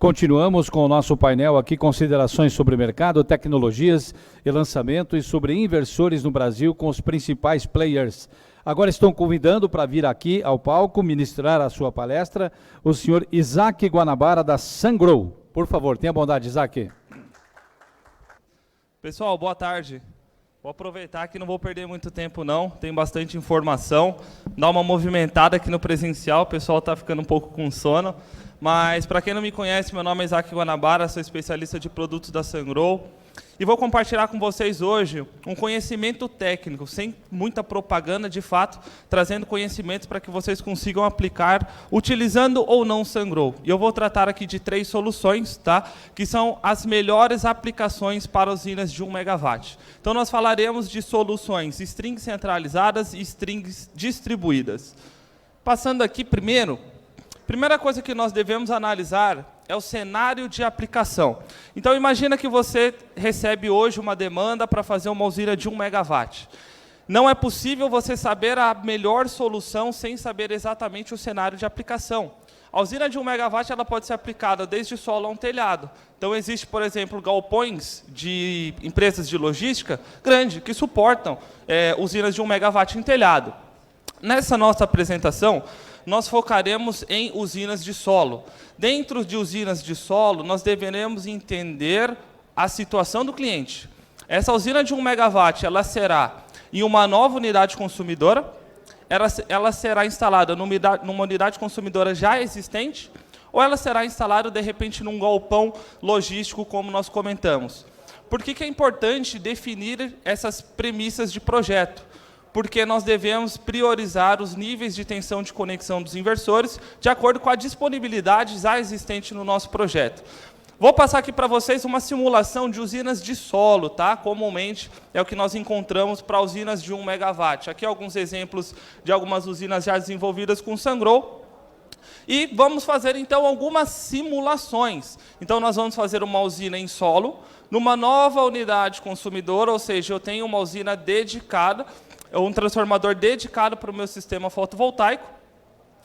Continuamos com o nosso painel aqui, considerações sobre mercado, tecnologias e lançamento e sobre inversores no Brasil com os principais players. Agora estou convidando para vir aqui ao palco ministrar a sua palestra o senhor Isaac Guanabara da Sungrow. Por favor, tenha bondade, Isaac. Pessoal, boa tarde. Vou aproveitar que não vou perder muito tempo não, tem bastante informação. Dá uma movimentada aqui no presencial, o pessoal está ficando um pouco com sono. Mas, para quem não me conhece, meu nome é Isaac Guanabara, sou especialista de produtos da Sungrow. E vou compartilhar com vocês hoje um conhecimento técnico, sem muita propaganda, de fato, trazendo conhecimentos para que vocês consigam aplicar, utilizando ou não o Sungrow. E eu vou tratar aqui de 3 soluções, tá? Que são as melhores aplicações para usinas de 1 megawatt. Então, nós falaremos de soluções strings centralizadas e strings distribuídas. Passando aqui primeira coisa que nós devemos analisar é o cenário de aplicação. Então, imagina que você recebe hoje uma demanda para fazer uma usina de 1 megawatt. Não é possível você saber a melhor solução sem saber exatamente o cenário de aplicação. A usina de 1 megawatt ela pode ser aplicada desde solo a um telhado. Então, existe, por exemplo, galpões de empresas de logística grande que suportam usinas de 1 megawatt em telhado. Nessa nossa apresentação, nós focaremos em usinas de solo. Dentro de usinas de solo, nós deveremos entender a situação do cliente. Essa usina de 1 megawatt, ela será em uma nova unidade consumidora, ela será instalada numa unidade consumidora já existente, ou ela será instalada, de repente, num galpão logístico, como nós comentamos. Por que é importante definir essas premissas de projeto? Porque nós devemos priorizar os níveis de tensão de conexão dos inversores de acordo com a disponibilidade já existente no nosso projeto. Vou passar aqui para vocês uma simulação de usinas de solo, tá? Comumente é o que nós encontramos para usinas de 1 megawatt. Aqui alguns exemplos de algumas usinas já desenvolvidas com Sungrow. E vamos fazer, então, algumas simulações. Então, nós vamos fazer uma usina em solo, numa nova unidade consumidora, ou seja, eu tenho uma usina dedicada, um transformador dedicado para o meu sistema fotovoltaico.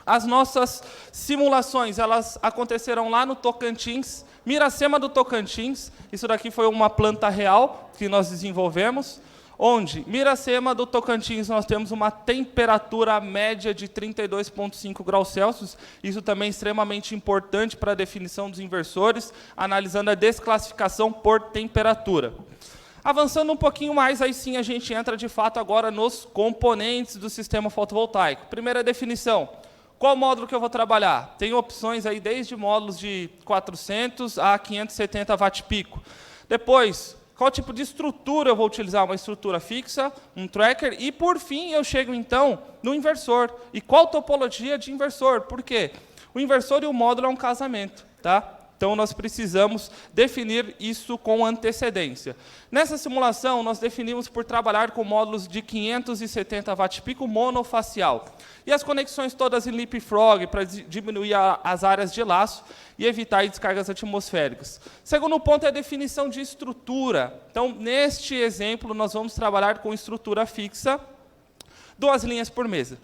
As nossas simulações elas acontecerão lá no Tocantins, Miracema do Tocantins. Isso daqui foi uma planta real que nós desenvolvemos, onde Miracema do Tocantins nós temos uma temperatura média de 32,5 graus Celsius. Isso também é extremamente importante para a definição dos inversores, analisando a desclassificação por temperatura. Avançando um pouquinho mais, aí sim a gente entra de fato agora nos componentes do sistema fotovoltaico. Primeira definição, qual módulo que eu vou trabalhar? Tem opções aí desde módulos de 400 a 570 watt-pico. Depois, qual tipo de estrutura eu vou utilizar? Uma estrutura fixa, um tracker, e por fim eu chego então no inversor. E qual topologia de inversor? Por quê? O inversor e o módulo é um casamento, tá? Então, nós precisamos definir isso com antecedência. Nessa simulação, nós definimos por trabalhar com módulos de 570 watt-pico monofacial. E as conexões todas em leapfrog, para diminuir as áreas de laço e evitar descargas atmosféricas. Segundo ponto é a definição de estrutura. Então, neste exemplo, nós vamos trabalhar com estrutura fixa, 2 linhas por mesa.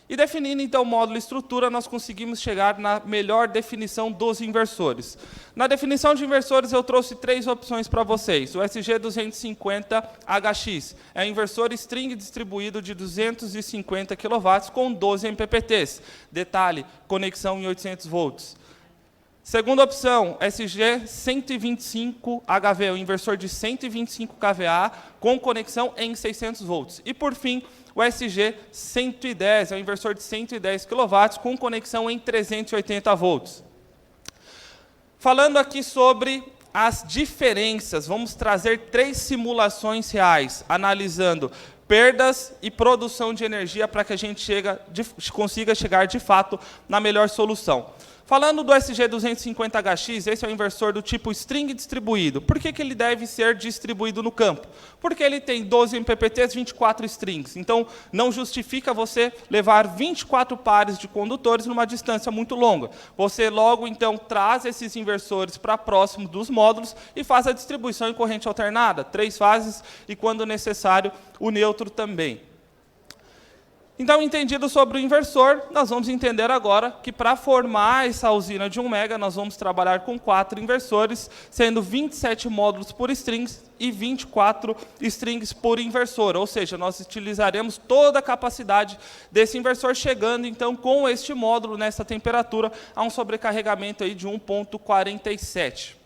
E definindo, então, módulo e estrutura, nós conseguimos chegar na melhor definição dos inversores. Na definição de inversores, eu trouxe 3 opções para vocês. O SG250HX é um inversor string distribuído de 250 kW com 12 MPPTs. Detalhe, conexão em 800 volts. Segunda opção, SG125HV, um inversor de 125 kVA com conexão em 600 volts. E, por fim, o SG110 é um inversor de 110 kW com conexão em 380 volts. Falando aqui sobre as diferenças, vamos trazer 3 simulações reais, analisando perdas e produção de energia para que a gente consiga chegar, de fato, na melhor solução. Falando do SG250HX, esse é um inversor do tipo string distribuído. Por que ele deve ser distribuído no campo? Porque ele tem 12 MPPTs, 24 strings. Então, não justifica você levar 24 pares de condutores numa distância muito longa. Você logo, então, traz esses inversores para próximo dos módulos e faz a distribuição em corrente alternada, 3 fases e, quando necessário, o neutro também. Então, entendido sobre o inversor, nós vamos entender agora que para formar essa usina de 1 mega, nós vamos trabalhar com 4 inversores, sendo 27 módulos por strings e 24 strings por inversor. Ou seja, nós utilizaremos toda a capacidade desse inversor, chegando então com este módulo nessa temperatura a um sobrecarregamento aí de 1,47.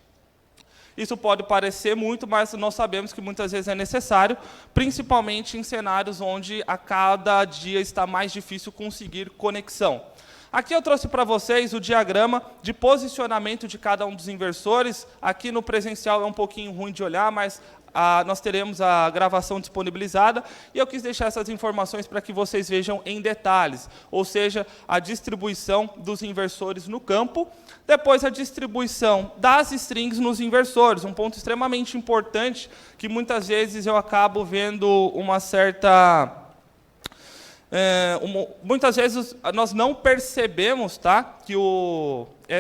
Isso pode parecer muito, mas nós sabemos que muitas vezes é necessário, principalmente em cenários onde a cada dia está mais difícil conseguir conexão. Aqui eu trouxe para vocês o diagrama de posicionamento de cada um dos inversores. Aqui no presencial é um pouquinho ruim de olhar, mas nós teremos a gravação disponibilizada, e eu quis deixar essas informações para que vocês vejam em detalhes, ou seja, a distribuição dos inversores no campo, depois a distribuição das strings nos inversores, um ponto extremamente importante, que muitas vezes eu acabo vendo uma certa... muitas vezes nós não percebemos, tá, que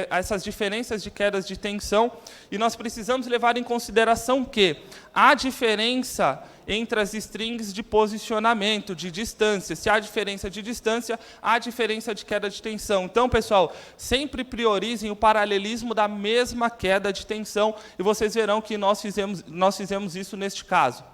essas diferenças de quedas de tensão, e nós precisamos levar em consideração que há diferença entre as strings de posicionamento, de distância. Se há diferença de distância, há diferença de queda de tensão. Então, pessoal, sempre priorizem o paralelismo da mesma queda de tensão, e vocês verão que nós fizemos isso neste caso.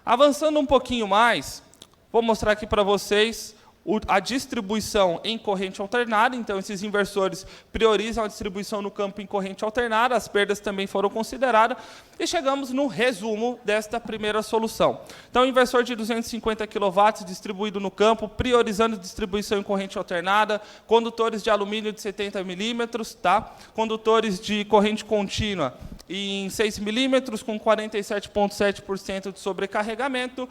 Avançando um pouquinho mais, vou mostrar aqui para vocês a distribuição em corrente alternada. Então, esses inversores priorizam a distribuição no campo em corrente alternada, as perdas também foram consideradas, e chegamos no resumo desta primeira solução. Então, inversor de 250 kW distribuído no campo, priorizando distribuição em corrente alternada, condutores de alumínio de 70 milímetros, tá? Condutores de corrente contínua em 6 milímetros, com 47,7% de sobrecarregamento,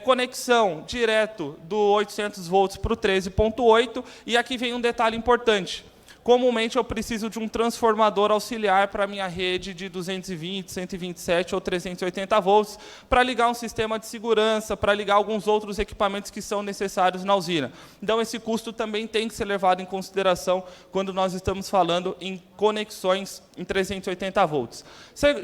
conexão direto do 800 volts para o 13.8, e aqui vem um detalhe importante. Comumente eu preciso de um transformador auxiliar para a minha rede de 220, 127 ou 380 volts, para ligar um sistema de segurança, para ligar alguns outros equipamentos que são necessários na usina. Então, esse custo também tem que ser levado em consideração quando nós estamos falando em conexões em 380 volts.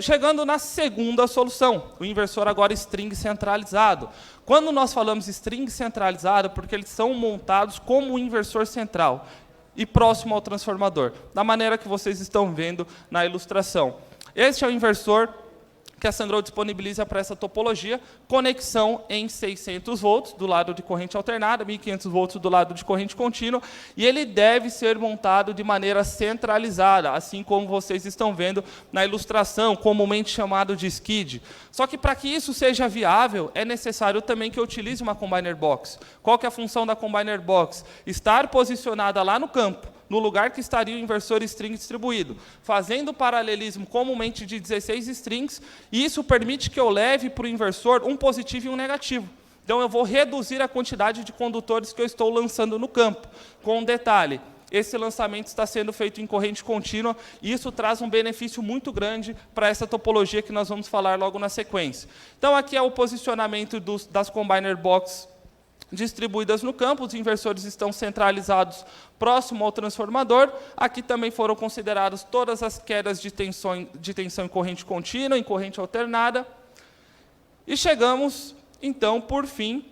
Chegando na segunda solução, o inversor agora string centralizado. Quando nós falamos string centralizado, porque eles são montados como um inversor central e próximo ao transformador, da maneira que vocês estão vendo na ilustração. Este é o inversor que a Sungrow disponibiliza para essa topologia, conexão em 600 volts do lado de corrente alternada, 1.500 volts do lado de corrente contínua, e ele deve ser montado de maneira centralizada, assim como vocês estão vendo na ilustração, comumente chamado de skid. Só que para que isso seja viável, é necessário também que eu utilize uma combiner box. Qual que é a função da combiner box? Estar posicionada lá no campo, no lugar que estaria o inversor string distribuído, fazendo paralelismo comumente de 16 strings, e isso permite que eu leve para o inversor um positivo e um negativo. Então, eu vou reduzir a quantidade de condutores que eu estou lançando no campo. Com um detalhe, esse lançamento está sendo feito em corrente contínua, e isso traz um benefício muito grande para essa topologia que nós vamos falar logo na sequência. Então, aqui é o posicionamento das combiner box distribuídas no campo, os inversores estão centralizados próximo ao transformador. Aqui também foram consideradas todas as quedas de tensão em corrente contínua, em corrente alternada. E chegamos, então, por fim,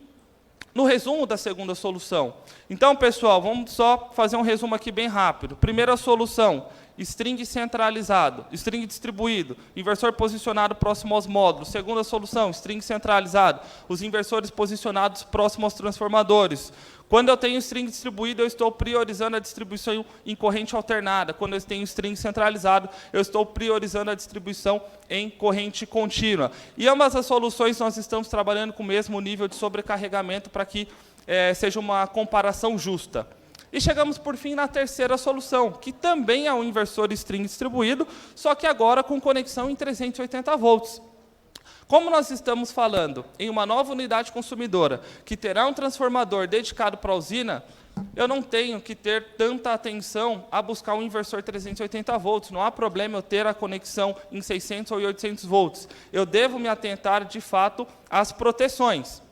no resumo da segunda solução. Então, pessoal, vamos só fazer um resumo aqui bem rápido. Primeira solução, string centralizado, string distribuído, inversor posicionado próximo aos módulos. Segunda solução, string centralizado, os inversores posicionados próximo aos transformadores. Quando eu tenho string distribuído, eu estou priorizando a distribuição em corrente alternada. Quando eu tenho string centralizado, eu estou priorizando a distribuição em corrente contínua. E ambas as soluções nós estamos trabalhando com o mesmo nível de sobrecarregamento para que seja uma comparação justa. E chegamos, por fim, na terceira solução, que também é um inversor string distribuído, só que agora com conexão em 380 volts. Como nós estamos falando em uma nova unidade consumidora, que terá um transformador dedicado para a usina, eu não tenho que ter tanta atenção a buscar um inversor 380 volts. Não há problema eu ter a conexão em 600 ou 800 volts. Eu devo me atentar, de fato, às proteções.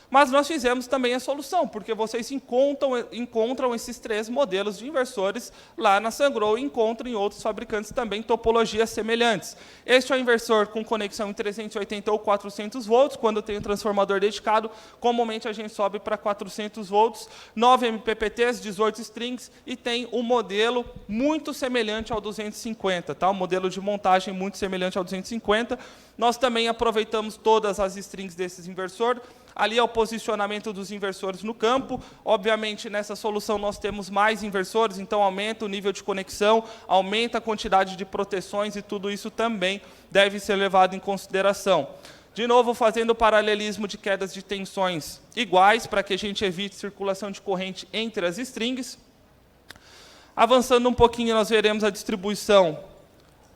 Mas nós fizemos também a solução, porque vocês encontram esses 3 modelos de inversores lá na Sungrow e encontram em outros fabricantes também topologias semelhantes. Este é o inversor com conexão em 380 ou 400 volts. Quando tem um transformador dedicado, comumente a gente sobe para 400 volts, 9 MPPTs, 18 strings, e tem um modelo muito semelhante ao 250, tá? Um modelo de montagem muito semelhante ao 250. Nós também aproveitamos todas as strings desses inversores. Ali é o posicionamento dos inversores no campo. Obviamente, nessa solução, nós temos mais inversores, então aumenta o nível de conexão, aumenta a quantidade de proteções, e tudo isso também deve ser levado em consideração. De novo, fazendo o paralelismo de quedas de tensões iguais, para que a gente evite circulação de corrente entre as strings. Avançando um pouquinho, nós veremos a distribuição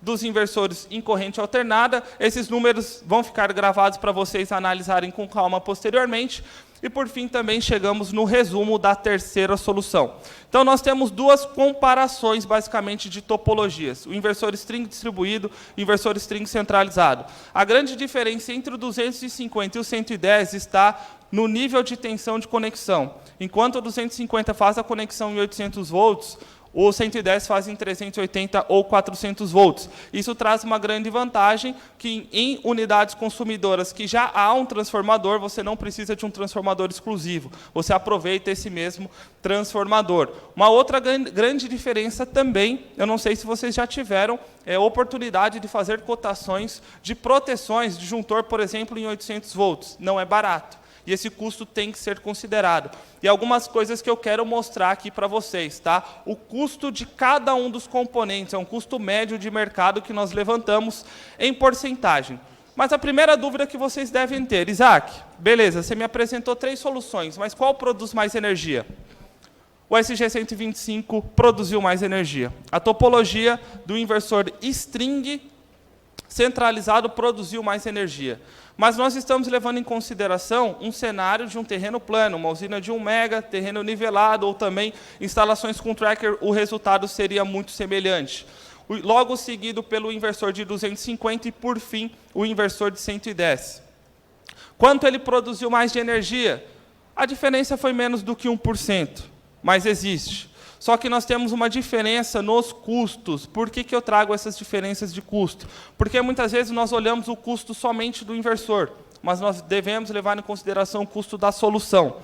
dos inversores em corrente alternada. Esses números vão ficar gravados para vocês analisarem com calma posteriormente. E, por fim, também chegamos no resumo da terceira solução. Então, nós temos 2 comparações, basicamente, de topologias. O inversor string distribuído e o inversor string centralizado. A grande diferença entre o 250 e o 110 está no nível de tensão de conexão. Enquanto o 250 faz a conexão em 800 volts, o 110 faz em 380 ou 400 volts. Isso traz uma grande vantagem, que em unidades consumidoras que já há um transformador, você não precisa de um transformador exclusivo. Você aproveita esse mesmo transformador. Uma outra grande diferença também, eu não sei se vocês já tiveram oportunidade de fazer cotações de proteções de disjuntor, por exemplo, em 800 volts. Não é barato. E esse custo tem que ser considerado. E algumas coisas que eu quero mostrar aqui para vocês, tá? O custo de cada um dos componentes, é um custo médio de mercado que nós levantamos em porcentagem. Mas a primeira dúvida que vocês devem ter: Isaac, beleza, você me apresentou 3 soluções, mas qual produz mais energia? O SG125 produziu mais energia. A topologia do inversor string centralizado produziu mais energia. Mas nós estamos levando em consideração um cenário de um terreno plano, uma usina de 1 mega, terreno nivelado, ou também instalações com tracker, o resultado seria muito semelhante. Logo seguido pelo inversor de 250 e, por fim, o inversor de 110. Quanto ele produziu mais de energia? A diferença foi menos do que 1%, mas existe. Só que nós temos uma diferença nos custos. Por que eu trago essas diferenças de custo? Porque muitas vezes nós olhamos o custo somente do inversor, mas nós devemos levar em consideração o custo da solução.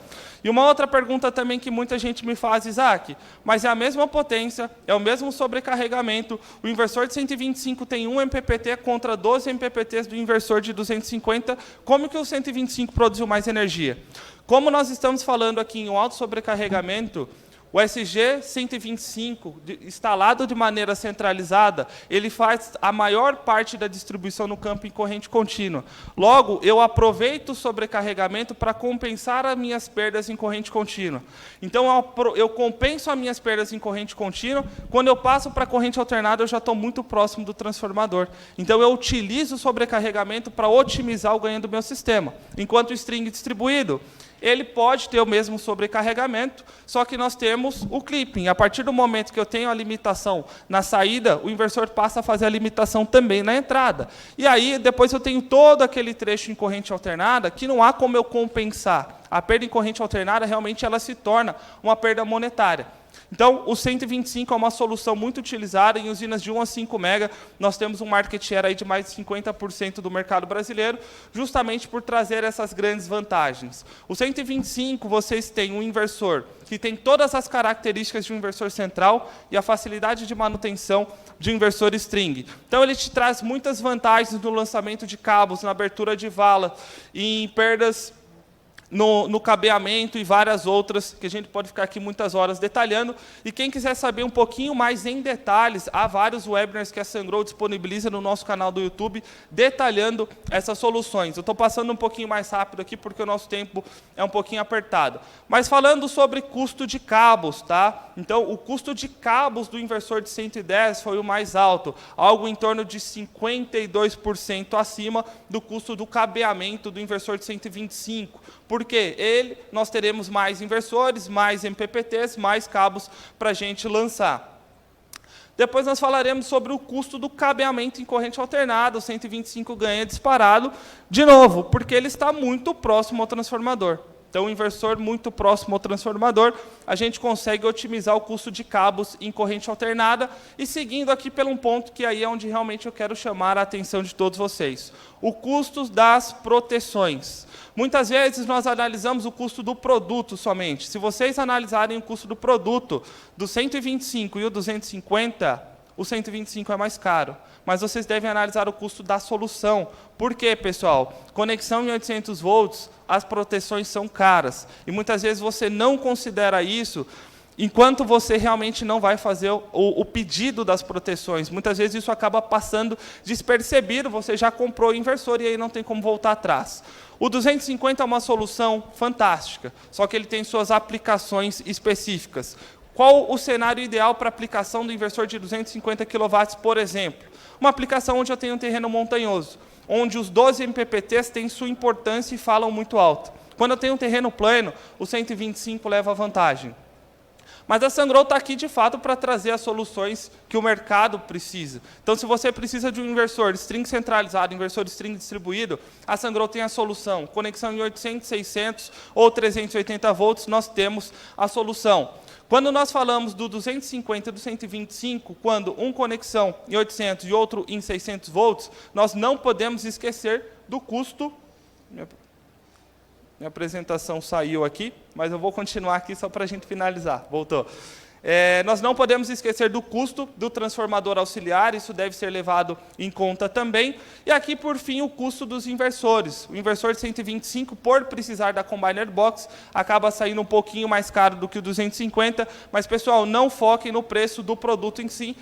E uma outra pergunta também que muita gente me faz: Isaac, mas é a mesma potência, é o mesmo sobrecarregamento, o inversor de 125 tem 1 MPPT contra 12 MPPTs do inversor de 250, como que o 125 produziu mais energia? Como nós estamos falando aqui em um alto sobrecarregamento, o SG125, instalado de maneira centralizada, ele faz a maior parte da distribuição no campo em corrente contínua. Logo, eu aproveito o sobrecarregamento para compensar as minhas perdas em corrente contínua. Então, eu compenso as minhas perdas em corrente contínua. Quando eu passo para a corrente alternada, eu já estou muito próximo do transformador. Então, eu utilizo o sobrecarregamento para otimizar o ganho do meu sistema. Enquanto o string distribuído, ele pode ter o mesmo sobrecarregamento, só que nós temos o clipping. A partir do momento que eu tenho a limitação na saída, o inversor passa a fazer a limitação também na entrada. E aí, depois eu tenho todo aquele trecho em corrente alternada que não há como eu compensar. A perda em corrente alternada, realmente, ela se torna uma perda monetária. Então, o 125 é uma solução muito utilizada em usinas de 1 a 5 mega. Nós temos um market share aí de mais de 50% do mercado brasileiro, justamente por trazer essas grandes vantagens. O 125, vocês têm um inversor que tem todas as características de um inversor central e a facilidade de manutenção de um inversor string. Então, ele te traz muitas vantagens no lançamento de cabos, na abertura de vala, em perdas no cabeamento e várias outras, que a gente pode ficar aqui muitas horas detalhando. E quem quiser saber um pouquinho mais em detalhes, há vários webinars que a Sungrow disponibiliza no nosso canal do YouTube, detalhando essas soluções. Eu estou passando um pouquinho mais rápido aqui, porque o nosso tempo é um pouquinho apertado. Mas falando sobre custo de cabos, tá? Então, o custo de cabos do inversor de 110 foi o mais alto, algo em torno de 52% acima do custo do cabeamento do inversor de 125. Porque nós teremos mais inversores, mais MPPTs, mais cabos para a gente lançar. Depois nós falaremos sobre o custo do cabeamento em corrente alternada. O 125 ganha disparado, de novo, porque ele está muito próximo ao transformador. Então, o inversor muito próximo ao transformador, a gente consegue otimizar o custo de cabos em corrente alternada. E seguindo aqui pelo um ponto que aí é onde realmente eu quero chamar a atenção de todos vocês. O custo das proteções. Muitas vezes nós analisamos o custo do produto somente. Se vocês analisarem o custo do produto, do 125 e o 250, o 125 é mais caro. Mas vocês devem analisar o custo da solução. Por quê, pessoal? Conexão em 800 volts, as proteções são caras. E muitas vezes você não considera isso enquanto você realmente não vai fazer o pedido das proteções. Muitas vezes isso acaba passando despercebido, você já comprou o inversor e aí não tem como voltar atrás. O 250 é uma solução fantástica, só que ele tem suas aplicações específicas. Qual o cenário ideal para a aplicação do inversor de 250 kW, por exemplo? Uma aplicação onde eu tenho um terreno montanhoso, onde os 12 MPPTs têm sua importância e falam muito alto. Quando eu tenho um terreno plano, o 125 leva vantagem. Mas a Sungrow está aqui, de fato, para trazer as soluções que o mercado precisa. Então, se você precisa de um inversor string centralizado, inversor string distribuído, a Sungrow tem a solução. Conexão em 800, 600 ou 380 volts, nós temos a solução. Quando nós falamos do 250 e do 125, quando um conexão em 800 e outro em 600 volts, nós não podemos esquecer do custo. Minha apresentação saiu aqui, mas eu vou continuar aqui só para a gente finalizar. Voltou. Nós não podemos esquecer do custo do transformador auxiliar, isso deve ser levado em conta também. E aqui, por fim, o custo dos inversores. O inversor de 125, por precisar da Combiner Box, acaba saindo um pouquinho mais caro do que o 250, mas, pessoal, não foquem no preço do produto em si,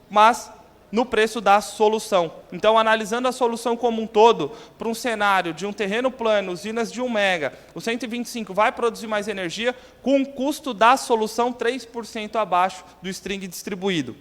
mas no preço da solução. Então, analisando a solução como um todo, para um cenário de um terreno plano, usinas de 1 mega, o 125 vai produzir mais energia com um custo da solução 3% abaixo do string distribuído.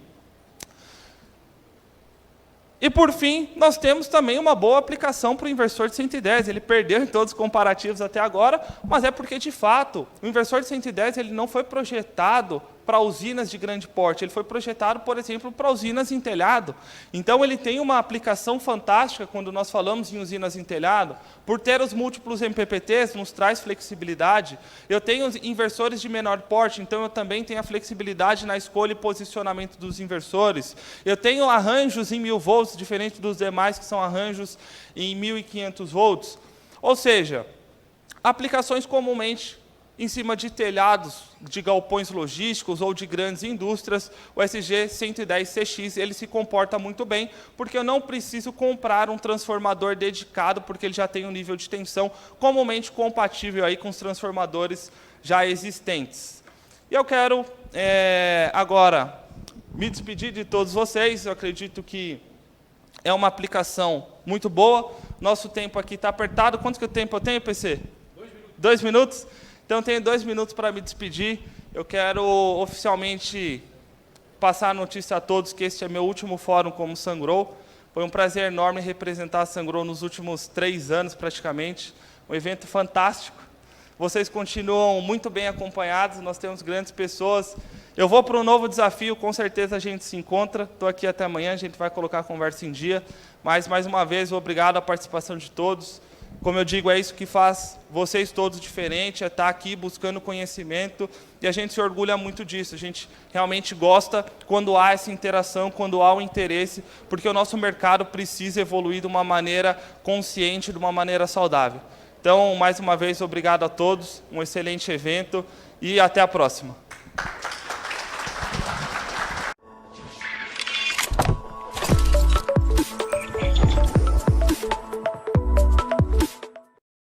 E, por fim, nós temos também uma boa aplicação para o inversor de 110. Ele perdeu em todos os comparativos até agora, mas é porque, de fato, o inversor de 110 ele não foi projetado para usinas de grande porte, ele foi projetado, por exemplo, para usinas em telhado. Então, ele tem uma aplicação fantástica quando nós falamos em usinas em telhado. Por ter os múltiplos MPPTs, nos traz flexibilidade. Eu tenho inversores de menor porte, então eu também tenho a flexibilidade na escolha e posicionamento dos inversores. Eu tenho arranjos em 1000 volts, diferente dos demais, que são arranjos em 1500 volts. Ou seja, aplicações comumente em cima de telhados de galpões logísticos ou de grandes indústrias, o SG110CX ele se comporta muito bem, porque eu não preciso comprar um transformador dedicado, porque ele já tem um nível de tensão comumente compatível aí com os transformadores já existentes. E eu quero agora me despedir de todos vocês. Eu acredito que é uma aplicação muito boa. Nosso tempo aqui está apertado. Quanto que tempo eu tenho, PC? 2 minutos? Então, tenho 2 minutos para me despedir. Eu quero oficialmente passar a notícia a todos que este é meu último fórum como Sungrow. Foi um prazer enorme representar a Sungrow nos últimos 3 anos, praticamente. Um evento fantástico. Vocês continuam muito bem acompanhados, nós temos grandes pessoas. Eu vou para um novo desafio, com certeza a gente se encontra. Estou aqui até amanhã, a gente vai colocar a conversa em dia. Mas, mais uma vez, obrigado à participação de todos. Como eu digo, é isso que faz vocês todos diferente, é estar aqui buscando conhecimento, e a gente se orgulha muito disso. A gente realmente gosta quando há essa interação, quando há o interesse, porque o nosso mercado precisa evoluir de uma maneira consciente, de uma maneira saudável. Então, mais uma vez, obrigado a todos, um excelente evento e até a próxima.